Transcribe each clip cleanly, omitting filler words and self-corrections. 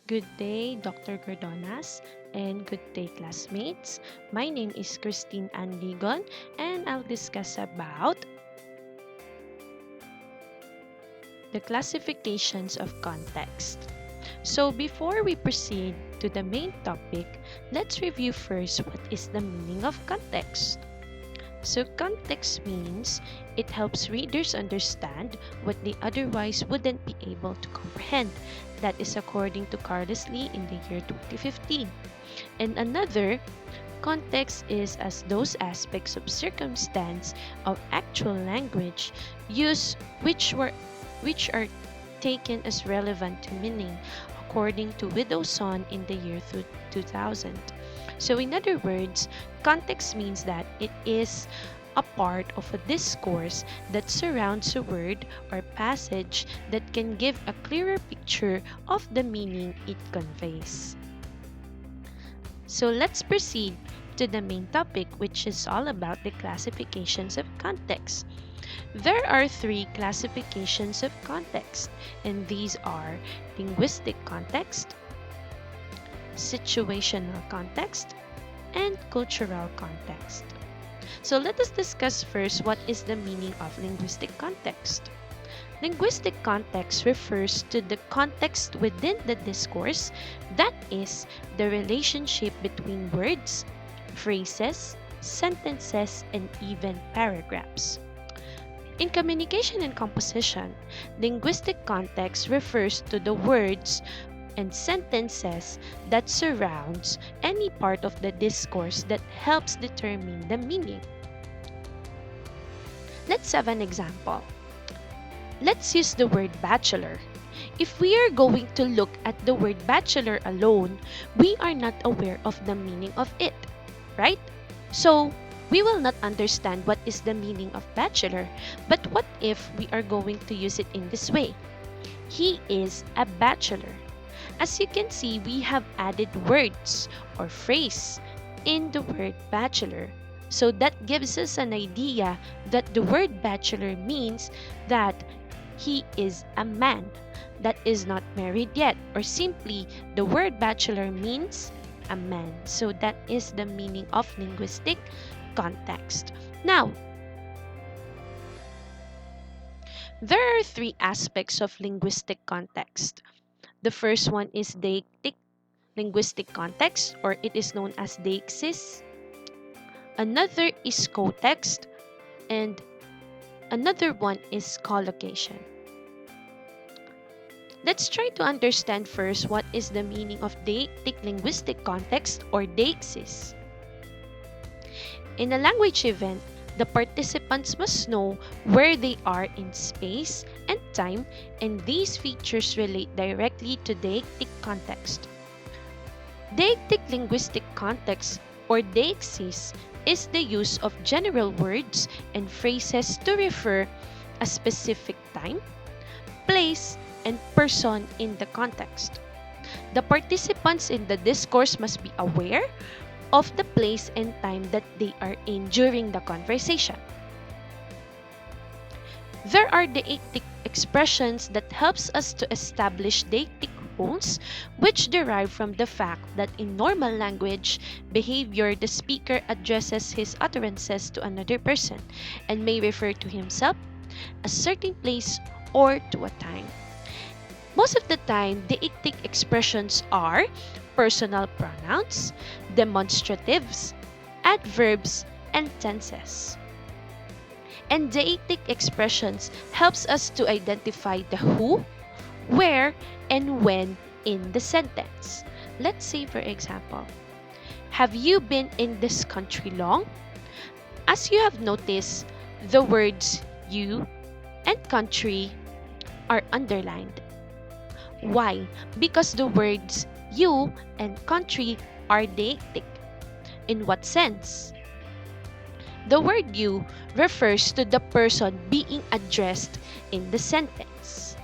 Good day, Dr. Gordonas, and good day, classmates. My name is Christine Anligon, and I'll discuss about the classifications of context. So before we proceed to the main topic, let's review first what is the meaning of context. So context means it helps readers understand what they otherwise wouldn't be able to comprehend. That is according to Carlos Lee in the year 2015. And another, context is as those aspects of circumstance of actual language use which are taken as relevant to meaning according to Widdowson in the year 2000. So in other words, context means that it is a part of a discourse that surrounds a word or passage that can give a clearer picture of the meaning it conveys. So let's proceed to the main topic, which is all about the classifications of context. There are three classifications of context, and these are linguistic context, situational context, and cultural context. So let us discuss first what is the meaning of linguistic context. Linguistic context refers to the context within the discourse, that is, the relationship between words, phrases, sentences, and even paragraphs. In communication and composition, linguistic context refers to the words and sentences that surrounds any part of the discourse that helps determine the meaning. Let's have an example. Let's use the word bachelor. If we are going to look at the word bachelor alone, we are not aware of the meaning of it, right? So, we will not understand what is the meaning of bachelor. But what if we are going to use it in this way? He is a bachelor. As you can see, we have added words or phrase in the word bachelor. So that gives us an idea that the word bachelor means that he is a man that is not married yet, or simply the word bachelor means a man. So that is the meaning of linguistic context. Now, there are three aspects of linguistic context. The first one is deictic linguistic context, or it is known as deixis. Another is context, and another one is collocation. Let's try to understand first what is the meaning of deictic linguistic context, or deixis. In a language event, the participants must know where they are in space and time, and these features relate directly to deictic context. Deictic linguistic context, or deixis, is the use of general words and phrases to refer a specific time, place, and person in the context. The participants in the discourse must be aware of the place and time that they are in during the conversation. There are deictic expressions that helps us to establish deictic rules, which derive from the fact that in normal language behavior, the speaker addresses his utterances to another person and may refer to himself, a certain place, or to a time. Most of the time, deictic expressions are personal pronouns, demonstratives, adverbs, and tenses. And deictic expressions helps us to identify the who, where, and when in the sentence. Let's say, for example, have you been in this country long? As you have noticed, the words you and country are underlined. Why? Because the words you and country are deictic. In what sense? The word you refers to the person being addressed in the sentence,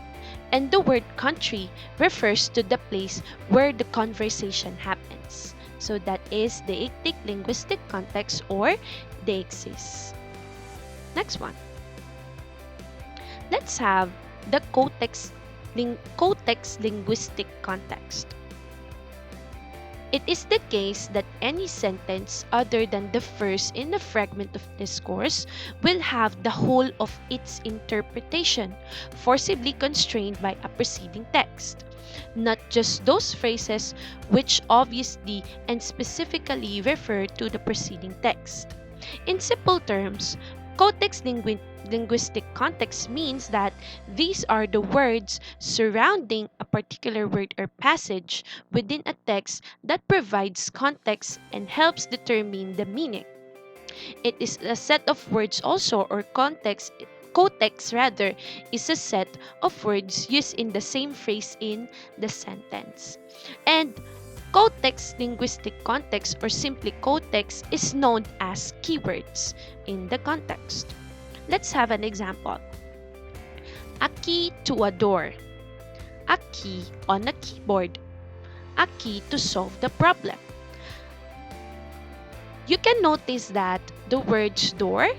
and the word country refers to the place where the conversation happens. So that is deictic linguistic context, or deixis. Next one. Let's have the cotext linguistic context. It is the case that any sentence other than the first in a fragment of discourse will have the whole of its interpretation forcibly constrained by a preceding text, not just those phrases which obviously and specifically refer to the preceding text. In simple terms, linguistic context means that these are the words surrounding a particular word or passage within a text that provides context and helps determine the meaning. It is a set of words also, or context rather, is a set of words used in the same phrase in the sentence. And linguistic context, or simply context, is known as keywords in the context. Let's have an example. A key to a door. A key on a keyboard. A key to solve the problem. You can notice that the words door,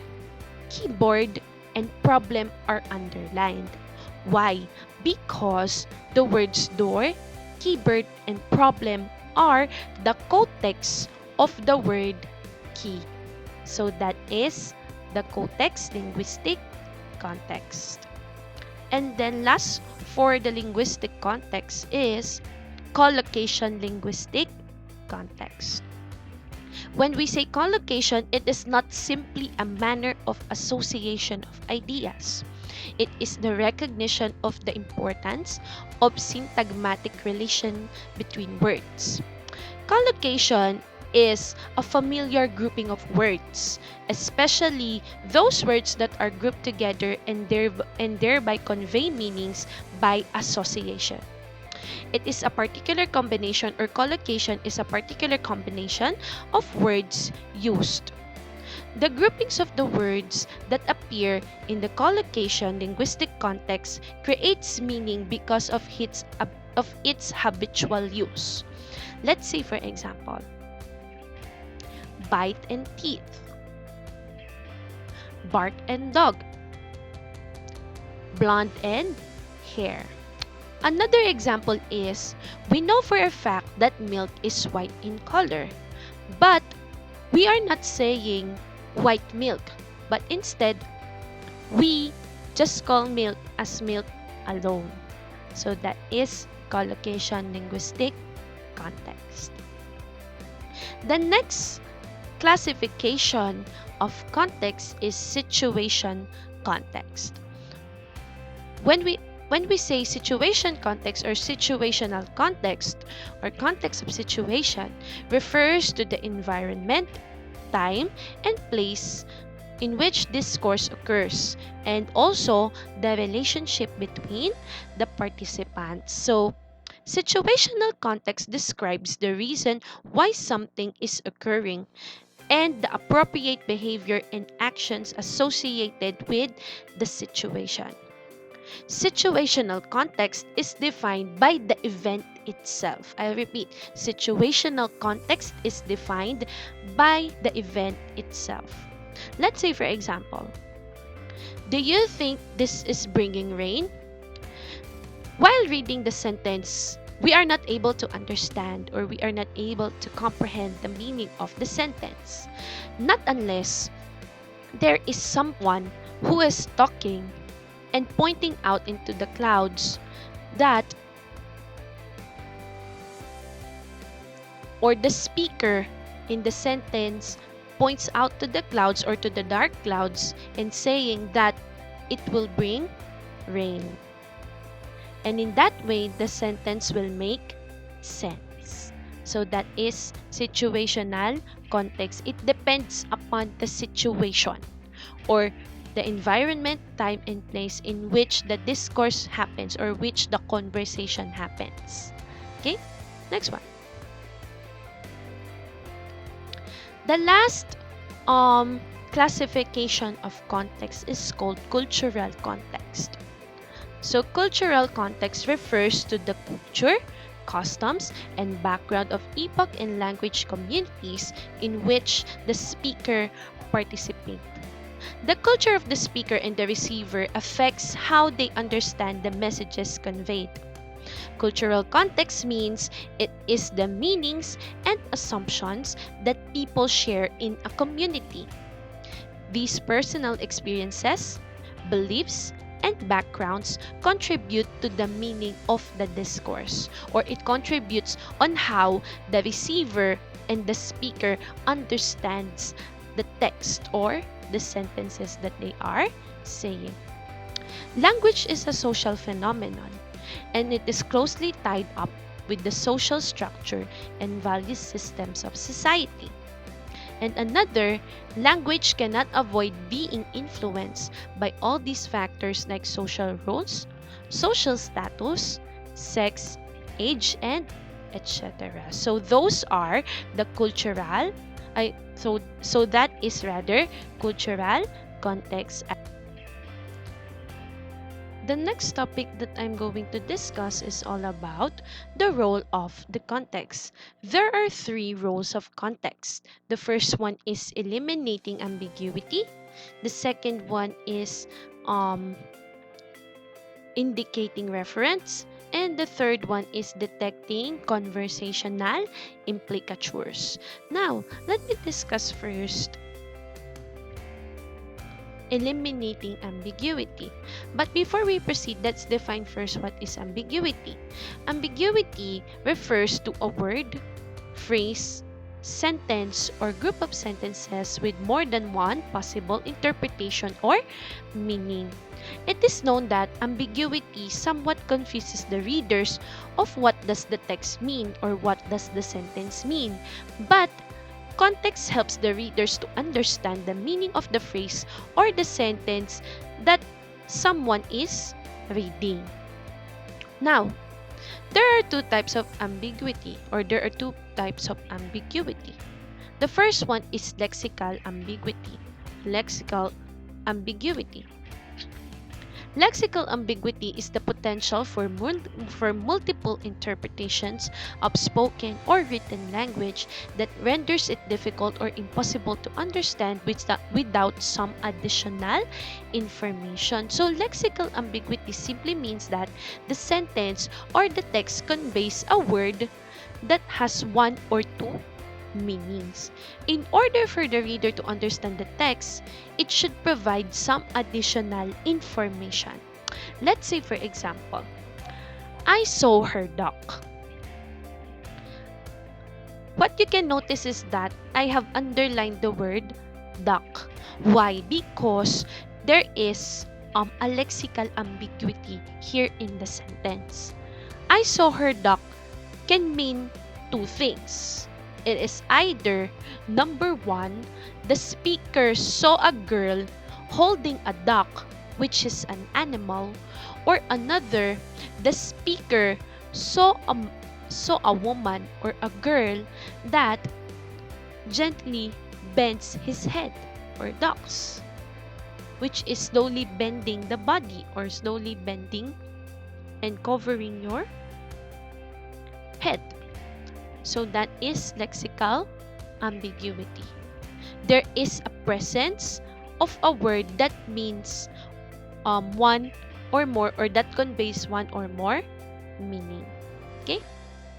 keyboard, and problem are underlined. Why? Because the words door, keyboard, and problem are the context of the word key. So that is the linguistic context. And then last for the linguistic context is collocation linguistic context. When we say collocation, it is not simply a manner of association of ideas. It is the recognition of the importance of syntagmatic relation between words. Collocation is a familiar grouping of words, especially those words that are grouped together and thereby convey meanings by association. It is a particular combination, or collocation is a particular combination of words used. The groupings of the words that appear in the collocation linguistic context creates meaning because of its habitual use. Let's say, for example, bite and teeth, bark and dog, blonde and hair. Another example is, we know for a fact that milk is white in color, but we are not saying white milk, but instead, we just call milk as milk alone. So that is collocation linguistic context. The next classification of context is situation context. When we say situation context or situational context, or context of situation, refers to the environment, time, and place in which discourse occurs, and also the relationship between the participants. So, situational context describes the reason why something is occurring and the appropriate behavior and actions associated with the situation. Situational context is defined by the event itself. I repeat, situational context is defined by the event itself. Let's say, for example, do you think this is bringing rain? While reading the sentence, we are not able to understand, or we are not able to comprehend the meaning of the sentence. Not unless there is someone who is talking and pointing out into the clouds that, or the speaker in the sentence points out to the clouds or to the dark clouds and saying that it will bring rain. And in that way, the sentence will make sense. So that is situational context. It depends upon the situation, or the environment, time, and place in which the discourse happens, or which the conversation happens. Okay, next one. The last classification of context is called cultural context. So cultural context refers to the culture, customs, and background of epoch and language communities in which the speaker participates. The culture of the speaker and the receiver affects how they understand the messages conveyed. Cultural context means it is the meanings and assumptions that people share in a community. These personal experiences, beliefs, and backgrounds contribute to the meaning of the discourse, or it contributes on how the receiver and the speaker understands the text or the sentences that they are saying. Language is a social phenomenon, and it is closely tied up with the social structure and value systems of society. And another, language cannot avoid being influenced by all these factors like social roles, social status, sex, age, and etc. So those are the cultural, so that is rather cultural context. The next topic that I'm going to discuss is all about the role of the context. There are three roles of context. The first one is eliminating ambiguity. The second one is um, indicating reference. And the third one is detecting conversational implicatures. Now, let me discuss first eliminating ambiguity. But before we proceed, let's define first what is ambiguity. Ambiguity refers to a word, phrase, sentence, or group of sentences with more than one possible interpretation or meaning. It is known that ambiguity somewhat confuses the readers of what does the text mean or what does the sentence mean. But context helps the readers to understand the meaning of the phrase or the sentence that someone is reading. Now, there are two types of ambiguity, or there are two types of ambiguity. The first one is lexical ambiguity. Lexical ambiguity. Lexical ambiguity is the potential for multiple interpretations of spoken or written language that renders it difficult or impossible to understand without some additional information. So, lexical ambiguity simply means that the sentence or the text conveys a word that has one or two meanings. In order for the reader to understand the text, it should provide some additional information. Let's say, for example, I saw her duck. What you can notice is that I have underlined the word duck. Why? Because there is a lexical ambiguity here in the sentence. I saw her duck can mean two things. It is either number one, the speaker saw a girl holding a duck, which is an animal, or another, the speaker saw a woman or a girl that gently bends his head or ducks, which is slowly bending the body or slowly bending and covering your head. So that is lexical ambiguity. There is a presence of a word that means one or more, or that conveys one or more meaning. Okay?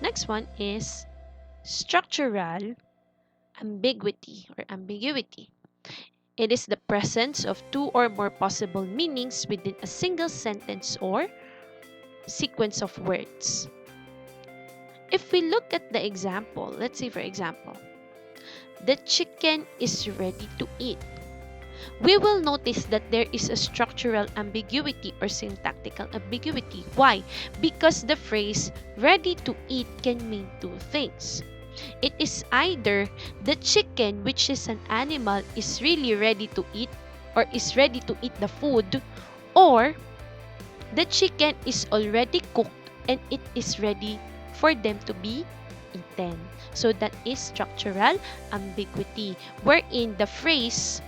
Next one is structural ambiguity or ambiguity. It is the presence of two or more possible meanings within a single sentence or sequence of words. If we look at the example, let's say for example, the chicken is ready to eat. We will notice that there is a structural ambiguity or syntactical ambiguity. Why? Because the phrase ready to eat can mean two things. It is either the chicken, which is an animal, is really ready to eat or is ready to eat the food, or the chicken is already cooked and it is ready for them to be eaten. So that is structural ambiguity, wherein the phrase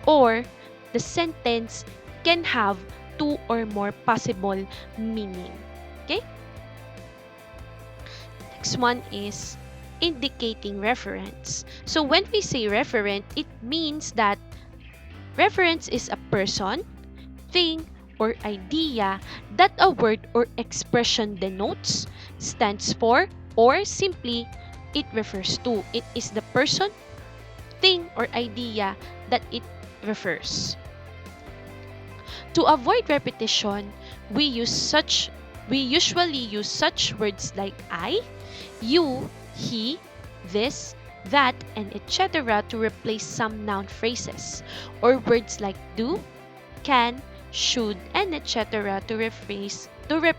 or the sentence can have two or more possible meaning. Okay? Next one is indicating reference. So when we say referent, it means that reference is a person, thing, or idea that a word or expression denotes, stands for, or simply it refers to. It is the person, thing, or idea that it refers. To avoid repetition, we usually use such words like I, you, he, this, that, and etc. to replace some noun phrases, or words like do, can, should, and etc. to replace verb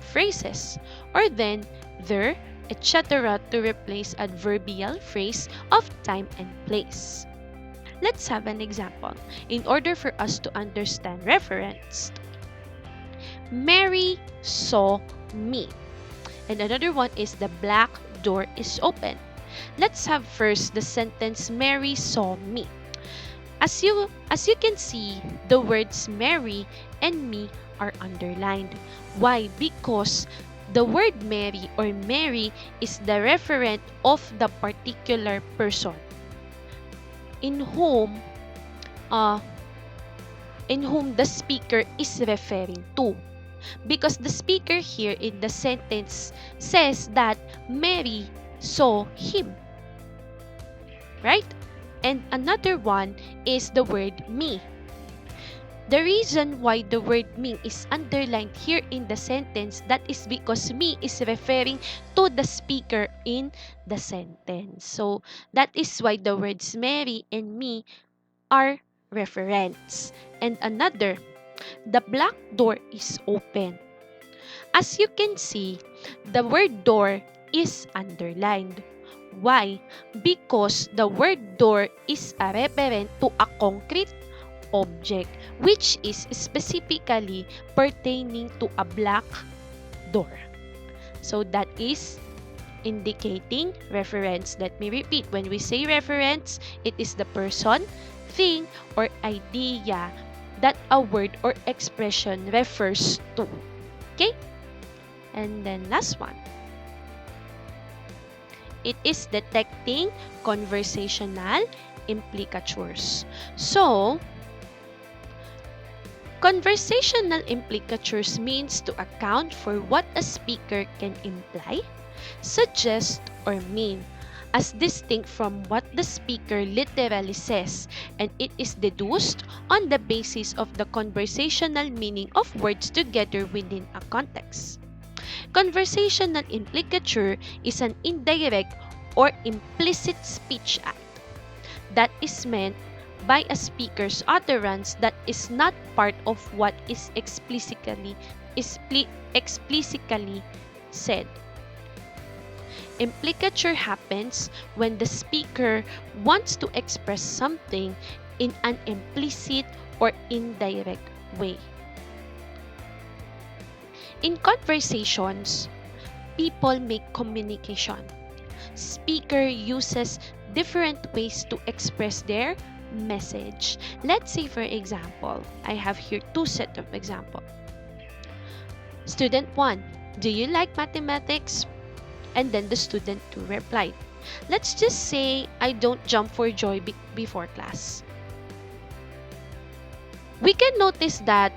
phrases, or then there, etc. to replace adverbial phrase of time and place. Let's have an example in order for us to understand reference. Mary saw me. And another one is the black door is open. Let's have first the sentence Mary saw me. As you can see, the words Mary and me are underlined. Why? Because the word Mary or Mary is the referent of the particular person in whom the speaker is referring to. Because the speaker here in the sentence says that Mary saw him. Right? And another one is the word me. The reason why the word me is underlined here in the sentence, that is because me is referring to the speaker in the sentence. So that is why the words Mary and me are referents. And another, the black door is open. As you can see, the word door is underlined. Why? Because the word door is a referent to a concrete object which is specifically pertaining to a black door. So that is indicating reference. Let me repeat. When we say reference, it is the person, thing, or idea that a word or expression refers to. Okay? And then last one. It is detecting conversational implicatures. So, conversational implicatures means to account for what a speaker can imply, suggest, or mean, as distinct from what the speaker literally says, and it is deduced on the basis of the conversational meaning of words together within a context. Conversational implicature is an indirect or implicit speech act that is meant by a speaker's utterance that is not part of what is explicitly said. Implicature happens when the speaker wants to express something in an implicit or indirect way. In conversations, people make communication. Speaker uses different ways to express their message. Let's say, for example, I have here two sets of example. Student 1, do you like mathematics? And then the student 2 replied, let's just say I don't jump for joy before class. We can notice that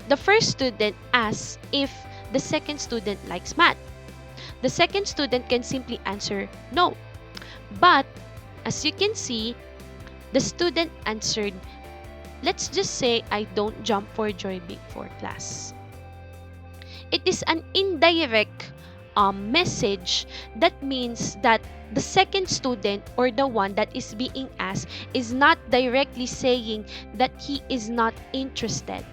the first student asks if the second student likes math. The second student can simply answer no. But as you can see, the student answered, let's just say I don't jump for joy before class. It is an indirect message. That means that the second student, or the one that is being asked, is not directly saying that he is not interested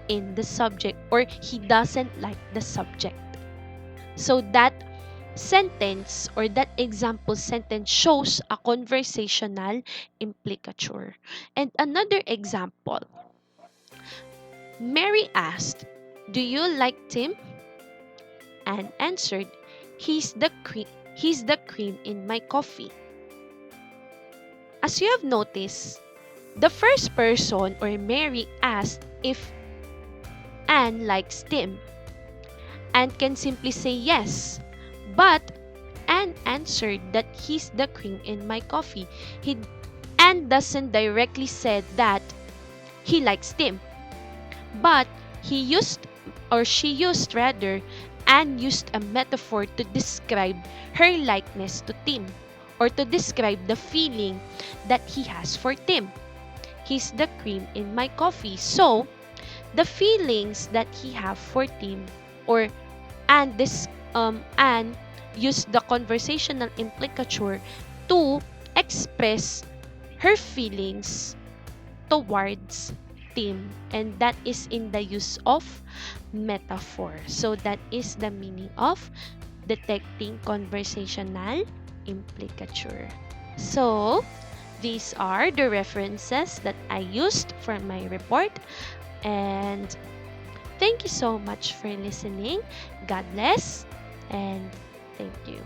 in the subject or he doesn't like the subject. So that sentence or that example sentence shows a conversational implicature. And another example, Mary asked, do you like Tim? And answered, he's the cream in my coffee. As you have noticed, the first person, or Mary, asked if Anne likes Tim. Anne can simply say yes, but Anne answered that he's the cream in my coffee. Anne doesn't directly say that he likes Tim. But he used, or she used rather, Anne used a metaphor to describe her likeness to Tim, or to describe the feeling that he has for Tim. He's the cream in my coffee. So, the feelings that he have for Tim, or Anne used the conversational implicature to express her feelings towards Tim, and that is in the use of metaphor. So that is the meaning of detecting conversational implicature. So these are the references that I used for my report, and thank you so much for listening. God bless, and thank you.